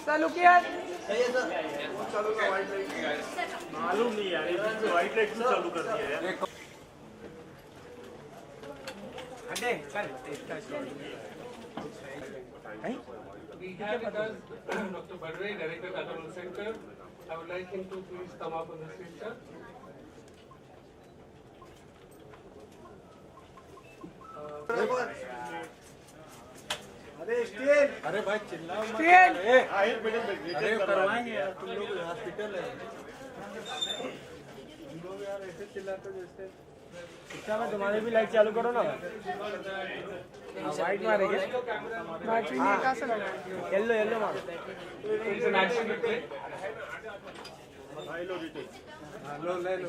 चालू किया मालूम नहीं यार, व्हाइट लाइट क्यों चालू कर दिया यार? We have with us Dr. Badre, Director, Cultural Center. I would like him to please come up on the stage, sir. अरे भाई चिल्लाओ मत। अरे करवाएंगे यार, तुम लोग हॉस्पिटल है। तुम लोग यार ऐसे चिल्लाते जैसे। अच्छा मैं तुम्हारी भी लाइट चालू करो ना। व्हाइट मारेंगे। बैटरी में कहाँ से लगाएं? येलो येलो मारो। It's an action replay. लो ले लो।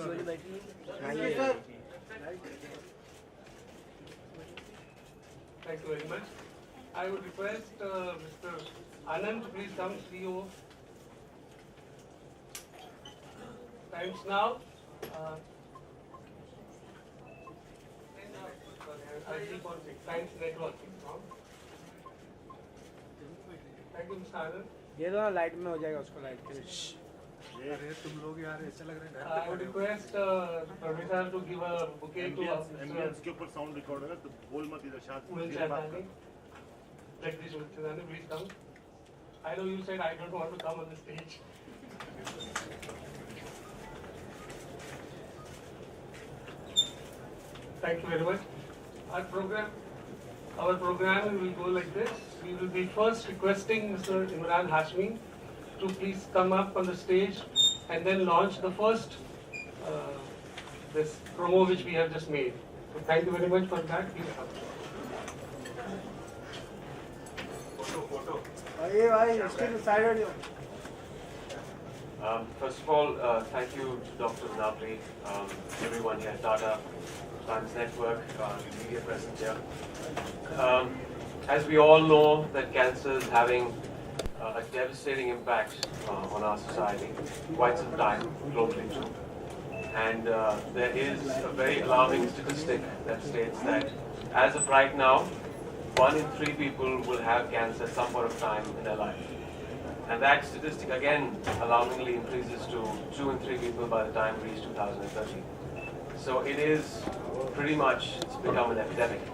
Thank you very much. I would request Mr. Anand to please come, CEO. Times now. I keep on saying Times Networking. Thank you, Mr. Anand. ये तो light में हो जाएगा उसको light के। अरे तुम लोग यार ऐसे लग रहे हैं। I would request Parvita to give a bouquet to ambience के ऊपर साउंड रिकॉर्ड होगा तो बोल मत इधर शांत से बात कर। Jagdish Ulchadani, please come. I know you said I don't want to come on the stage. Thank you very much. Our program will go like this. We will be first requesting Mr. Emraan Hashmi to please come up on the stage and then launch the first this promo which we have just made. So thank you very much for that. Please come. First of all, thank you to Dr. Navri, everyone here at Tata, Times Network, media presence here. As we all know that cancer is having a devastating impact on our society, quite some time, globally too. And there is a very alarming statistic that states that as of right now, 1 in 3 people will have cancer at some point of time in their life. And that statistic again alarmingly increases to 2 in 3 people by the time we reach 2030. So it is pretty much, it's become an epidemic.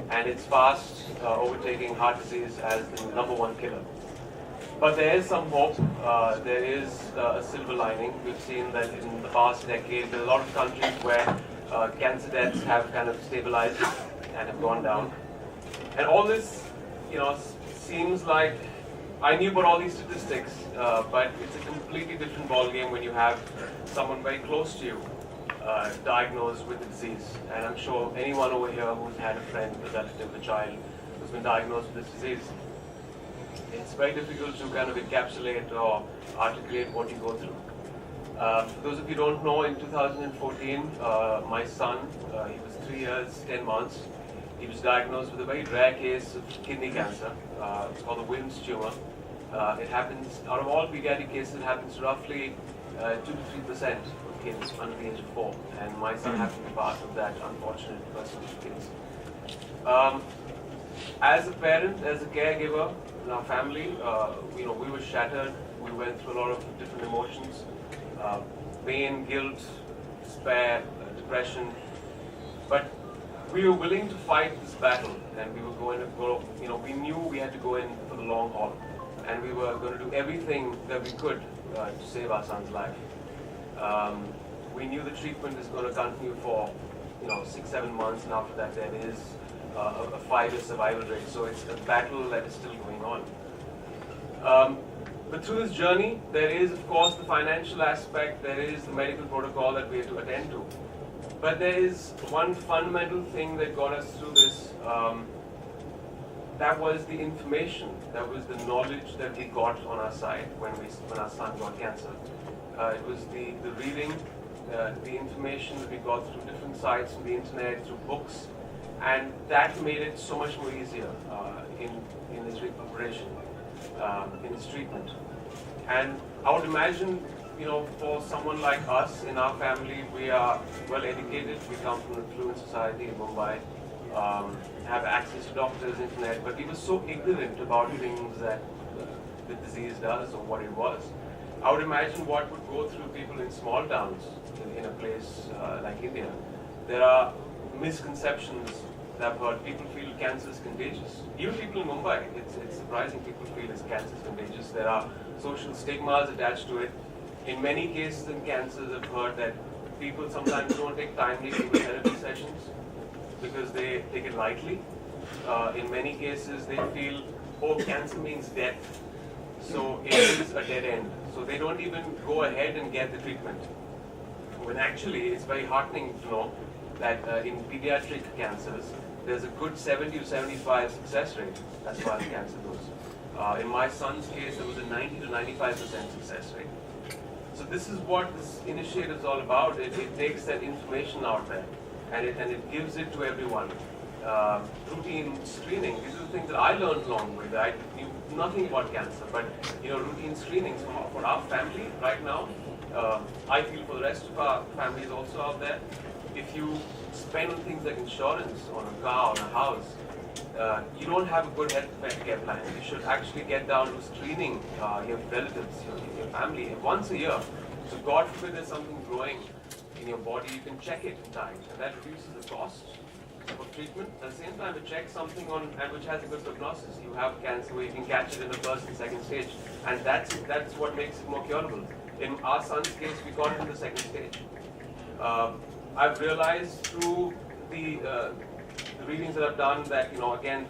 And it's fast overtaking heart disease as the #1 killer. But there is some hope, there is a silver lining. We've seen that in the past decade, there are a lot of countries where cancer deaths have kind of stabilized and have gone down. And all this, seems like, I knew about all these statistics, but it's a completely different ballgame when you have someone very close to you diagnosed with the disease. And I'm sure anyone over here who's had a friend, a relative, a child who's been diagnosed with this disease, it's very difficult to kind of encapsulate or articulate what you go through. For those of you who don't know, in 2014, my son, he was 3 years, 10 months. He was diagnosed with a very rare case of kidney cancer. It's called the Wilms tumor. It happens, out of all pediatric cases, it happens roughly 2 to 3% of kids under the age of 4. And my son happened to be part of that unfortunate percentage of kids. As a parent, as a caregiver in our family, we were shattered. We went through a lot of different emotions, pain, guilt, despair, depression. But we were willing to fight this battle, and we were going to go, we knew we had to go in for the long haul, and we were going to do everything that we could to save our son's life. We knew the treatment is going to continue for, 6-7 months, and after that there is a 5-year survival rate, so it's a battle that is still going on. But through this journey, there is, of course, the financial aspect, there is the medical protocol that we have to attend to. But there is one fundamental thing that got us through this. That was the information, that was the knowledge that we got on our side when our son got cancer. It was the reading, the information that we got through different sites, through the internet, through books, and that made it so much more easier in his recuperation, in his treatment. And I would imagine, for someone like us in our family, we are well educated. We come from an affluent society in Mumbai. have access to doctors, internet, but we were so ignorant about things that the disease does or what it was. I would imagine what would go through people in small towns in a place like India. There are misconceptions that I've heard. People feel cancer is contagious. Even people in Mumbai, it's surprising people feel cancer is contagious. There are social stigmas attached to it. In many cases in cancers, I've heard that people sometimes don't take timely chemotherapy sessions because they take it lightly. In many cases, they feel, oh, cancer means death, so it is a dead end. So they don't even go ahead and get the treatment. When actually, it's very heartening to know that in pediatric cancers, there's a good 70 to 75 success rate as far as cancer goes. In my son's case, there was a 90 to 95% success rate. So this is what this initiative is all about. It takes that information out there and it gives it to everyone. Routine screening, these are the things that I learned along with. I knew nothing about cancer, but routine screenings for our family right now. I feel for the rest of our families also out there. If you spend on things like insurance, on a car, on a house, you don't have a good health care plan. You should actually get down to screening your relatives, your family once a year. So God forbid there's something growing in your body, you can check it in time, and that reduces the cost of treatment. At the same time, it checks something on and which has a good prognosis. You have cancer where you can catch it in the first and second stage, and that's what makes it more curable. In our son's case, we got it in the second stage. I've realized through the readings that I've done that, again,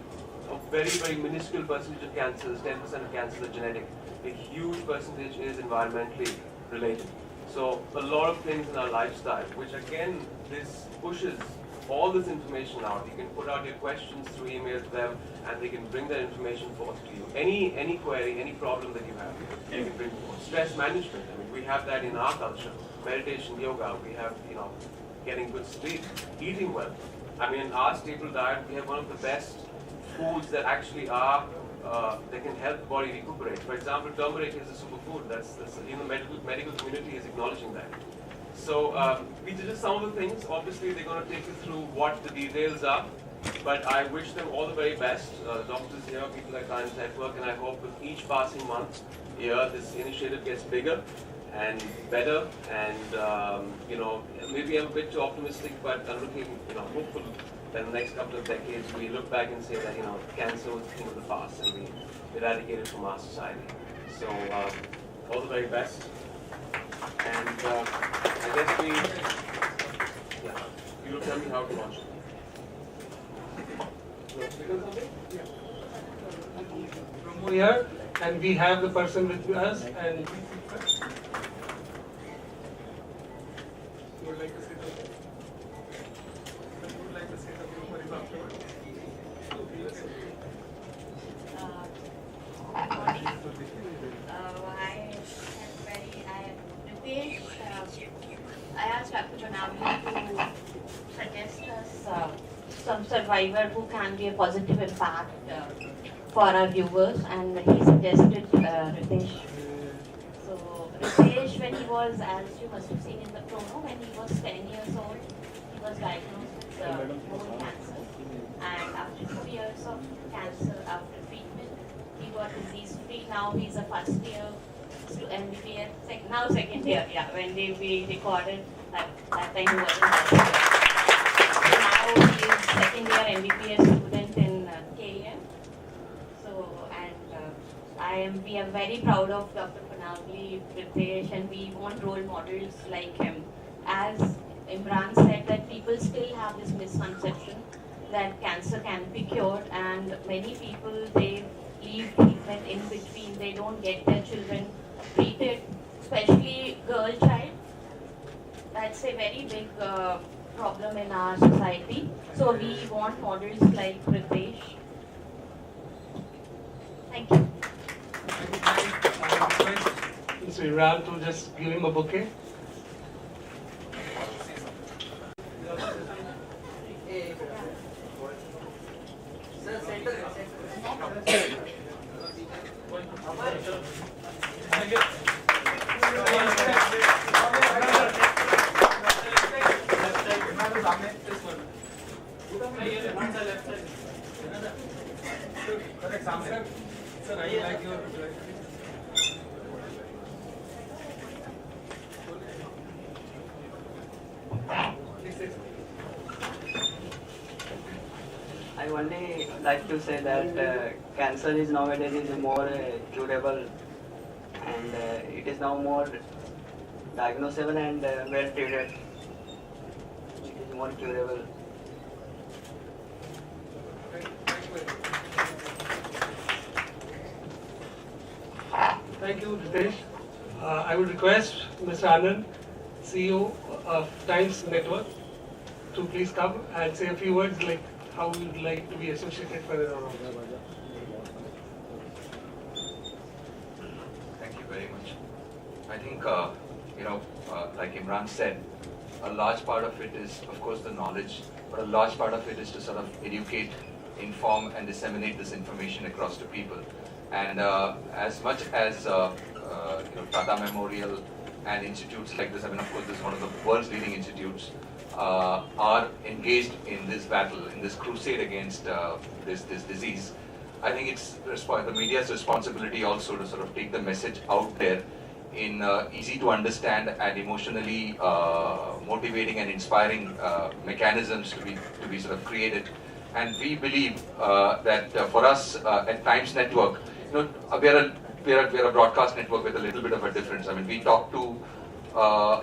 a very, very minuscule percentage of cancers, 10% of cancers are genetic. A huge percentage is environmentally related. So a lot of things in our lifestyle, which again, this pushes all this information out. You can put out your questions through email to them, and they can bring that information forth to you. Any query, any problem that you have, you can bring forth. Stress management, I mean, we have that in our culture. Meditation, yoga, we have, getting good sleep, eating well. I mean, in our staple diet, we have one of the best foods that actually are, that can help the body recuperate. For example, turmeric is a superfood. That's medical community is acknowledging that. So these are just some of the things. Obviously, they're going to take you through what the details are. But I wish them all the very best. Doctors here, people at Times Network, and I hope with each passing month here, this initiative gets bigger and better. And maybe I'm a bit too optimistic, but I'm looking, hopeful that in the next couple of decades we look back and say that cancer was a thing of the past and we eradicate it from our society. So all the very best. And I guess you will tell me how to launch it. From here, and we have the person with us, and you would like to say something? You would like to say something for his afterwards? I asked Dr. Janavli to suggest us some survivor who can be a positive impact for our viewers, and he suggested Ritesh. So Ritesh, when he was, as you must have seen in the promo, when he was 10 years old, he was diagnosed with bone cancer, and after 2 years of cancer, after treatment, he got disease-free. Now he's a first year MBBS, now second year, when we recorded that time he wasn't first year. Now he is second year MBBS student in KEM. So, and we are very proud of Dr. Panavli, Ritesh, and we want role models like him. As Emraan said, that people still have this misconception that cancer can be cured, and many people, they leave treatment in between, they don't get their children treated, especially girl child. That's a very big problem in our society. So we want models like Ritesh. Thank you. So Emraan to just give him a bouquet. I only like to say that cancer is nowadays is more curable, and it is now more diagnosable and well treated. It is more curable. Thank you, Ritesh. I would request Mr. Anand, CEO of Times Network, to please come and say a few words like how you would like to be associated further on. Thank you very much. I think, like Imran said, a large part of it is, of course, the knowledge, but a large part of it is to sort of educate, inform, and disseminate this information across to people. And as much as Tata Memorial and institutes like this, I mean, of course, this is one of the world's leading institutes, are engaged in this battle, in this crusade against this disease. I think it's the media's responsibility also to sort of take the message out there in easy to understand and emotionally motivating and inspiring mechanisms to be sort of created. And we believe that for us at Times Network, we're a broadcast network with a little bit of a difference. I mean, we talk to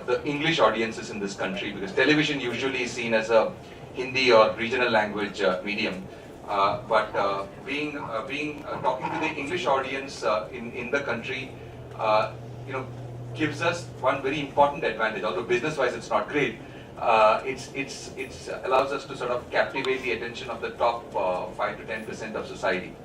the English audiences in this country because television usually is seen as a Hindi or regional language medium. But talking to the English audience in the country, gives us one very important advantage. Although business-wise it's not great, it allows us to sort of captivate the attention of the top 5 to 10% of society.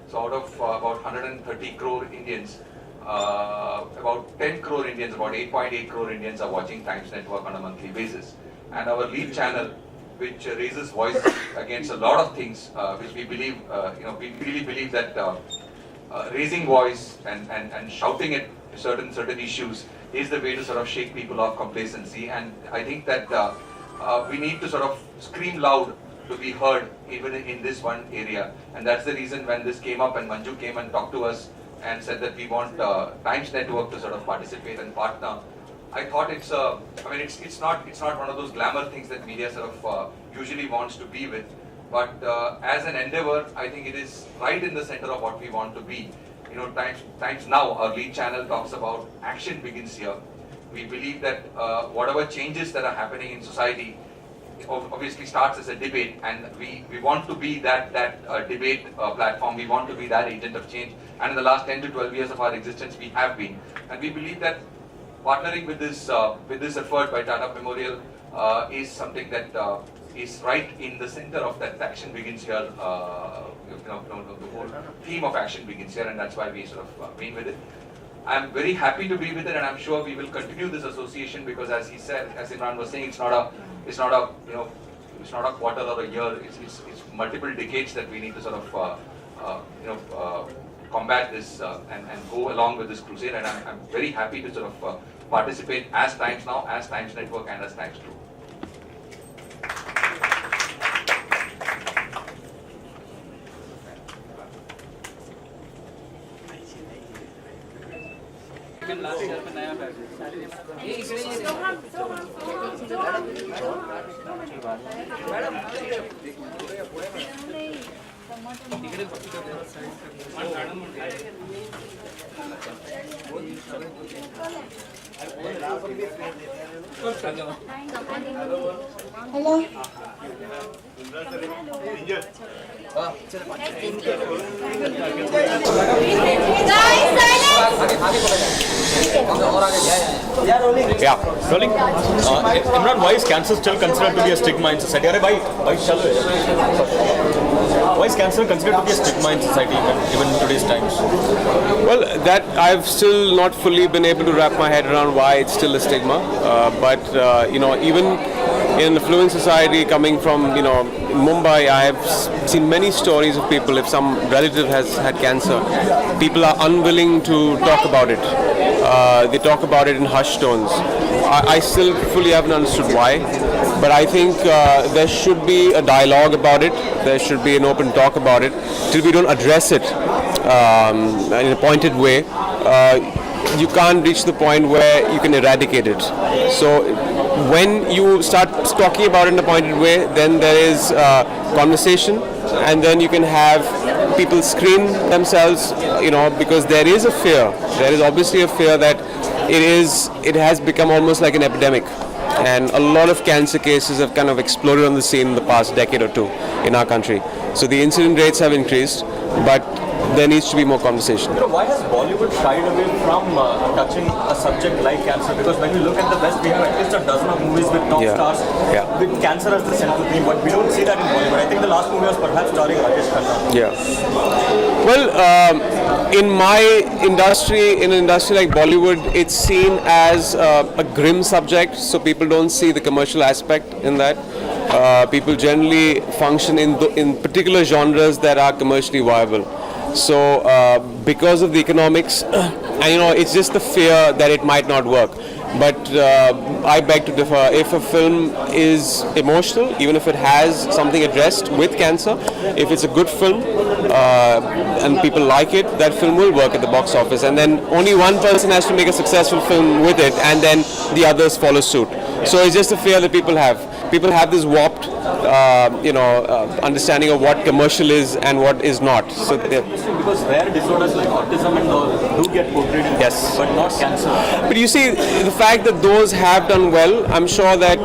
So out of about 130 crore Indians, about 10 crore Indians, about 8.8 crore Indians are watching Times Network on a monthly basis. And our lead channel, which raises voice against a lot of things, which we believe, we really believe that raising voice and shouting at certain issues is the way to sort of shake people off complacency. And I think that we need to sort of scream loud to be heard even in this one area. And that's the reason when this came up and Manju came and talked to us and said that we want Times Network to sort of participate and partner. I thought it's not one of those glamour things that media sort of usually wants to be with. But as an endeavor, I think it is right in the center of what we want to be. Times Now, our lead channel, talks about action begins here. We believe that whatever changes that are happening in society obviously starts as a debate, and we want to be that debate platform. We want to be that agent of change. And in the last 10 to 12 years of our existence, we have been. And we believe that partnering with this effort by Tata Memorial is something that is right in the center of that action begins here. The whole theme of action begins here, and that's why we sort of been with it. I'm very happy to be with it, and I'm sure we will continue this association because, as he said, as Imran was saying, it's not a quarter or a year. It's multiple decades that we need to sort of combat this and go along with this crusade. And I'm very happy to sort of participate as Times Now, as Times Network, and as Times Group. Hello. Yeah, rolling. Imran, why is cancer still considered to be a stigma in society? Why is cancer considered to be a stigma in society even in today's times? Well, that I've still not fully been able to wrap my head around why it's still a stigma. But even in an affluent society coming from Mumbai, I have seen many stories of people. If some relative has had cancer, people are unwilling to talk about it. They talk about it in hushed tones. I still fully haven't understood why, but I think there should be a dialogue about it. There should be an open talk about it. Till we don't address it in a pointed way, you can't reach the point where you can eradicate it. So when you start talking about it in a pointed way, then there is conversation, and then you can have people screen themselves, because there is a fear. There is obviously a fear that it has become almost like an epidemic. And a lot of cancer cases have kind of exploded on the scene in the past decade or two in our country. So the incident rates have increased, but there needs to be more conversation. Why has Bollywood shied away from touching a subject like cancer? Because when we look at the West, we have at least a dozen of movies with top stars with cancer as the central theme, but we don't see that in Bollywood. I think the last movie was perhaps starring Rajesh Khanna. Yeah. Well, in my industry, in an industry like Bollywood, it's seen as a grim subject, so people don't see the commercial aspect in that. People generally function in particular genres that are commercially viable. So because of the economics, and it's just the fear that it might not work. But I beg to differ. If a film is emotional, even if it has something addressed with cancer, if it's a good film and people like it, that film will work at the box office. And then only one person has to make a successful film with it, and then the others follow suit. So it's just a fear that people have. People have this warped, understanding of what commercial is and what is not. So because rare disorders like autism and all do get portrayed in yes, but not cancer. But you see, the fact that those have done well, I'm sure that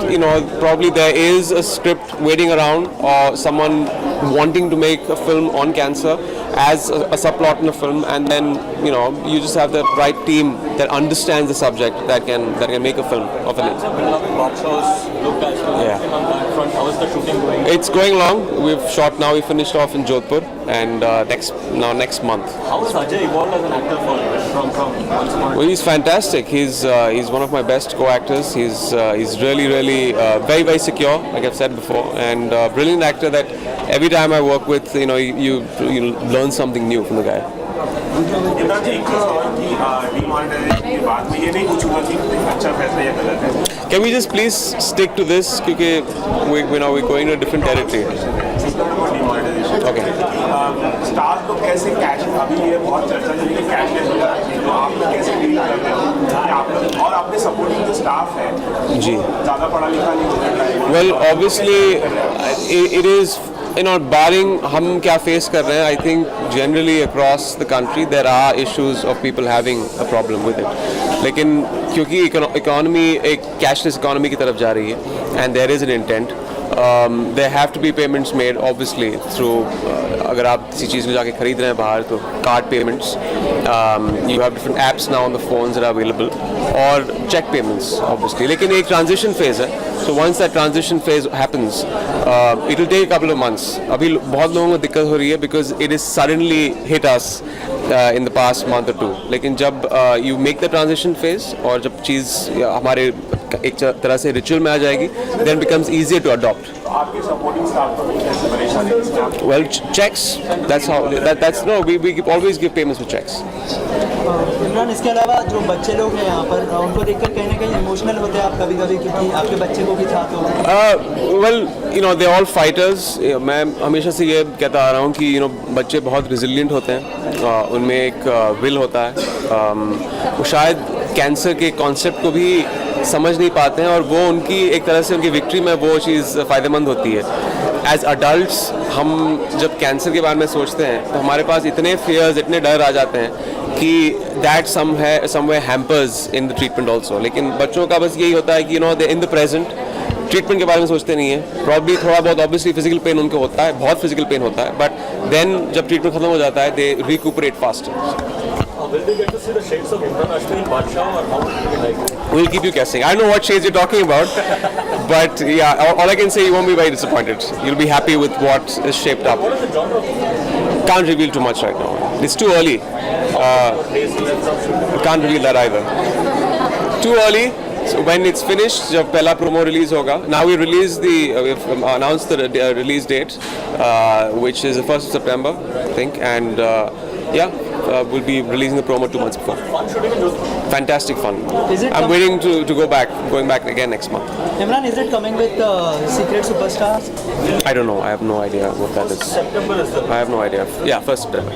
probably there is a script waiting around, or someone wanting to make a film on cancer as a subplot in a film, and then you just have the right team that understands the subject that can make a film of it. Yeah. How is the shooting going? It's going along. We've shot now. We finished off in Jodhpur, and next month. How has Ajay evolved as an actor from once more? Well, he's fantastic. He's one of my best co-actors. He's really very very secure, like I've said before, and brilliant actor that every time I work with, you learn something new from the guy. Imran जी, एक चीज़ और कि demonetisation के बाद में ये नहीं कुछ हुआ कि अच्छा फैसला या गलत है. Can we just please stick to this? Because we're going to a different territory. Okay. Stars को कैसे कैश, अभी ये बहुत चर्चा चल रही है कैशलेस हो जाती है, तो आप लोग कैसे डील कर रहे हो आप लोग, और आपके सपोर्टिंग जो स्टाफ है जी ज़्यादा पढ़ा लिखा नहीं होता है? Well, obviously, it is. Barring हम क्या face कर रहे हैं, I think generally across the country there are issues of people having a problem with it. लेकिन क्योंकि economy एक cashless economy की तरफ जा रही है, and there is an intent, there have to be payments made obviously through अगर आप किसी चीज़ को जाके खरीद रहे हैं बाहर तो card payments, you have different apps now on the phones that are available, or check payments obviously. लेकिन एक transition phase है, so once that transition phase happens, it will take a couple of months. अभी बहुत लोगों को दिक्कत हो रही है because it is suddenly hit us in the past month or two. लेकिन जब you make the transition phase और जब चीज़ हमारे एक तरह से ritual में आ जाएगी, then it becomes easier to adopt. आपके सपोर्टिंग स्टाफ को कैसे परेशानी है? Well, checks. That's how. That's no. We always give payments with checks. Imran, इसके अलावा जो बच्चे लोग हैं यहाँ पर, उनको देखकर कहीं ना कहीं इमोशनल होते हैं आप कभी-कभी, क्योंकि आपके बच्चे को भी था तो? Well, they're all fighters. मैं हमेशा से ये कहता आ रहा हूँ कि बच्चे बहुत resilient होते हैं, उनमें एक will होता है, वो शायद कैंसर के कॉन्सेप्ट को भी समझ नहीं पाते हैं, और वो उनकी एक तरह से उनकी विक्ट्री में वो चीज़ फ़ायदेमंद होती है. एज अडल्ट्स हम जब कैंसर के बारे में सोचते हैं तो हमारे पास इतने फियर्स, इतने डर आ जाते हैं कि that somewhere hampers in the treatment also. लेकिन बच्चों का बस यही होता है कि दे इन द प्रेजेंट, ट्रीटमेंट के बारे में सोचते नहीं है. प्रॉब्ली थोड़ा बहुत ऑब्वियसली फिजिकल पेन उनको होता है, बहुत फिजिकल पेन होता है, बट देन जब ट्रीटमेंट खत्म हो जाता है दे recuperate fast. Will we get to see the shades of Emraan Hashmi in Badshah, or how will it be like? We'll keep you guessing. I know what shades you're talking about, but yeah, all I can say, you won't be very disappointed. You'll be happy with what is shaped up. What is the genre? Can't reveal too much right now. It's too early. Can't reveal that either. Too early. So when it's finished, जब पहला promo release होगा. Now we've announced the release date, which is the 1st of September, I think, and we'll be releasing the promo 2 months before. Fun shooting in Jodhpur. Fantastic fun. I'm waiting to go back. Going back again next month. Emraan, is it coming with Secret Superstars? I don't know. I have no idea what that is. September is the. I have no idea. Yeah, 1st September.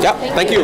Yeah, thank you.